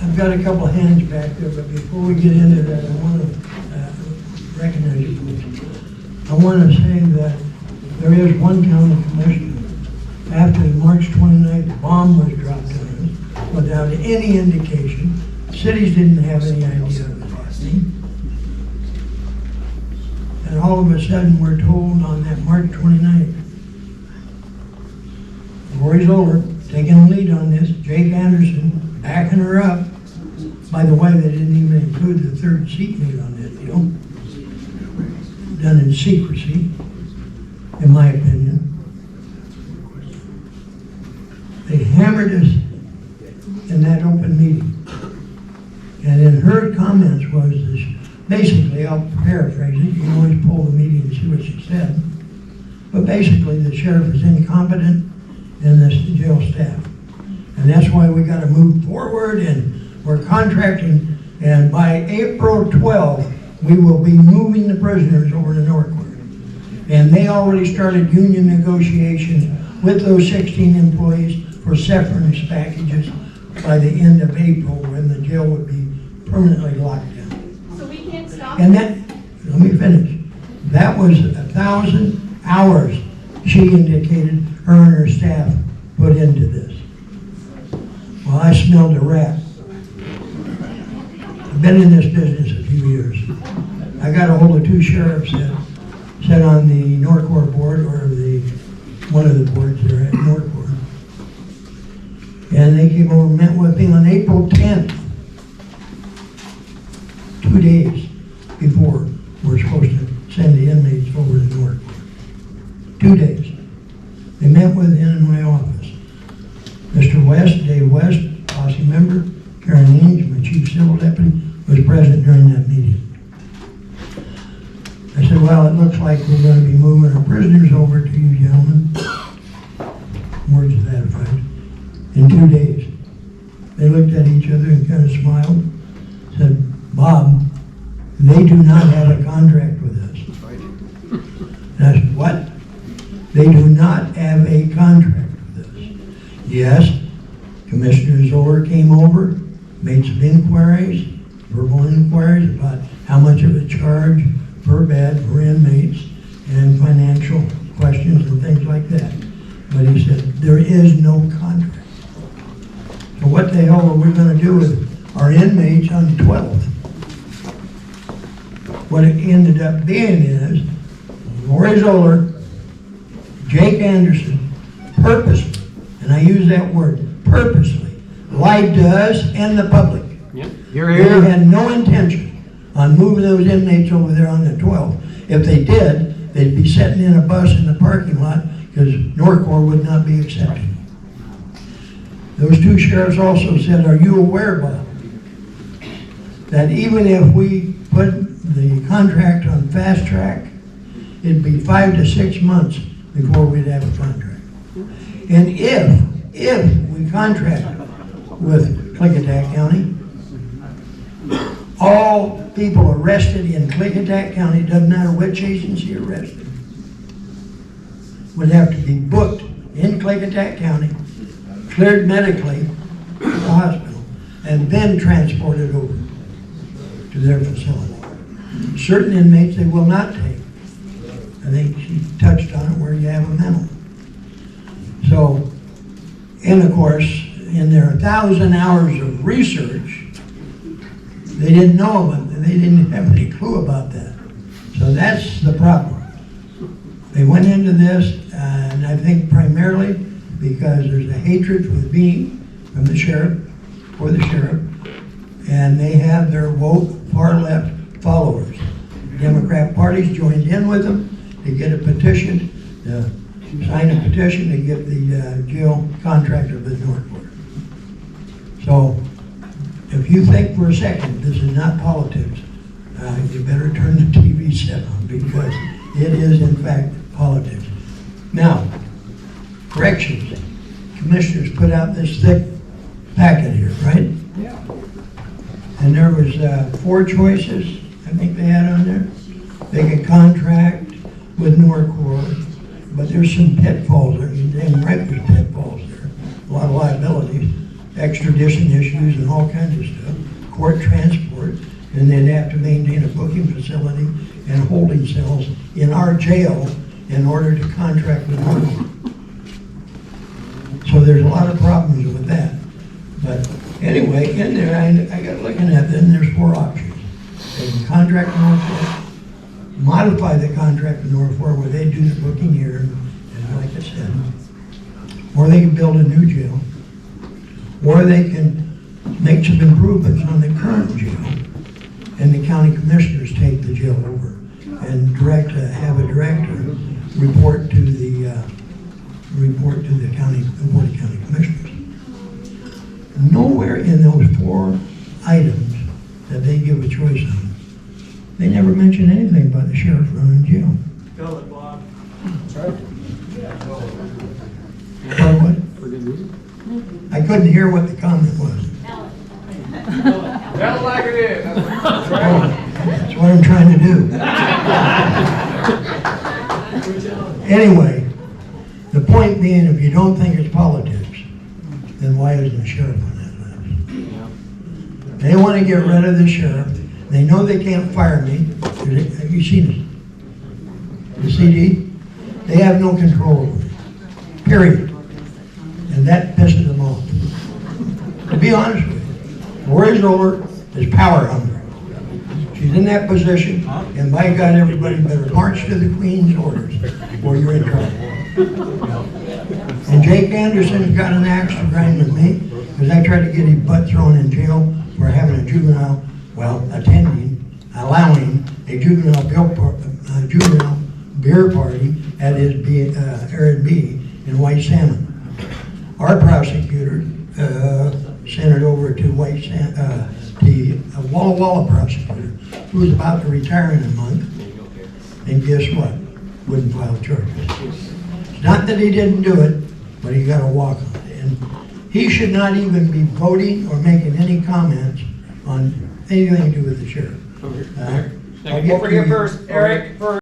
I've got a couple of hands back there, but before we get into that, I want to recognize you. I want to say that there is one county commissioner. After the March 29th bomb was dropped on us, without any indication, cities didn't have any idea of it happening. And all of a sudden, we're told on that March 29th, Lori Zoller taking the lead on this, Jake Anderson backing her up. By the way, they didn't even include the third seat mate on that deal. Done in secrecy, in my opinion. They hammered us in that open meeting. And in her comments was this, basically, I'll paraphrase it, you can always pull the meeting and see what she said. But basically, the sheriff is incompetent and the jail staff. And that's why we got to move forward, and we're contracting, and by April 12th, we will be moving the prisoners over to Northport. And they already started union negotiations with those 16 employees for severance packages by the end of April, when the jail would be permanently locked down. So we can't stop? And that, let me finish. That was 1,000 hours she indicated her and her staff put into this. Well, I smelled a rat. I've been in this business a few years. I got a hold of two sheriffs that sat on the Northport board, or one of the boards there at Northport. And they came over and met with me on April 10th, 2 days before we're supposed to send the inmates over to Northport. 2 days. They met with him in my office. Mr. West, Dave West, posse member, Karen Ames, my chief civil deputy, was present during that meeting. I said, well, it looks like we're going to be moving our prisoners over to you gentlemen. Words to that effect. In 2 days. They looked at each other and kind of smiled. Said, Bob, they do not have a contract with us. And I said, what? They do not have a contract with us. Yes, Commissioner Zoller came over, made some inquiries, verbal inquiries about how much of a charge per bed for inmates and financial questions and things like that. But he said, there is no contract. So what the hell are we going to do with our inmates on the 12th? What it ended up being is, Lori Zoller, Jake Anderson, purposely, and I use that word, purposely, lied to us and the public. Yep. They had no intention on moving those inmates over there on the 12th. If they did, they'd be sitting in a bus in the parking lot, because Northport would not be accepted. Those two sheriffs also said, are you aware, Bob, that even if we put the contract on fast track, it'd be 5 to 6 months before we'd have a contract. And if we contract with Klickitat County, all people arrested in Klickitat County, doesn't matter which agency arrested, would have to be booked in Klickitat County, cleared medically to the hospital, and then transported over to their facility. Certain inmates they will not take. I think she touched on it where you have a mental. So, and of course, in their 1,000 hours of research, they didn't know about it. They didn't have any clue about that. So that's the problem. They went into this, and I think primarily because there's a hatred for the being from the sheriff, for the sheriff, and they have their woke far left followers. Democrat parties joined in with them to get a petition, to sign a petition to get the jail contractor with Northport. So, if you think for a second this is not politics, you better turn the TV set on, because it is in fact politics. Now, corrections. Commissioners put out this thick packet here, right? Yeah. And there was 4 choices, I think they had on there. They could contract with Northport, but there's some pitfalls there, and right, there's pitfalls there. A lot of liabilities. extradition issues and all kinds of stuff, court transport, and they'd have to maintain a booking facility and holding cells in our jail in order to contract with Norfolk. So there's a lot of problems with that. But anyway, in there, I got looking at them, there's 4 options. They can contract with Norfolk, modify the contract with Norfolk where they do the booking here, and like I said, or they can build a new jail, or they can make some improvements on the current jail, and the county commissioners take the jail over and have a director report to the county, the Board of County Commissioners. Nowhere in those 4 items that they give a choice on, they never mention anything about the sheriff running jail. Fill it, Bob. Or what? I couldn't hear what the comment was. Tell it like it is. That's what I'm trying to do. Anyway, the point being, if you don't think it's politics, then why isn't the sheriff on that list? They want to get rid of the sheriff. They know they can't fire me. Have you seen it? The CD? They have no control over me. Period. And that pisses them off. To be honest with you, Lori Zoller is power hungry. She's in that position, and by God, everybody better march to the Queen's orders, or you're in trouble. And Jake Anderson's got an axe to grind with me, because I tried to get his butt thrown in jail for having a juvenile, allowing a juvenile beer party at his Airbnb in White Salmon. Our prosecutor sent it over to the Walla Walla prosecutor, who was about to retire in a month, and guess what? Wouldn't file charges. It's not that he didn't do it, but he got a walk on it. And he should not even be voting or making any comments on anything to do with the sheriff. Don't forget first, Eric, first.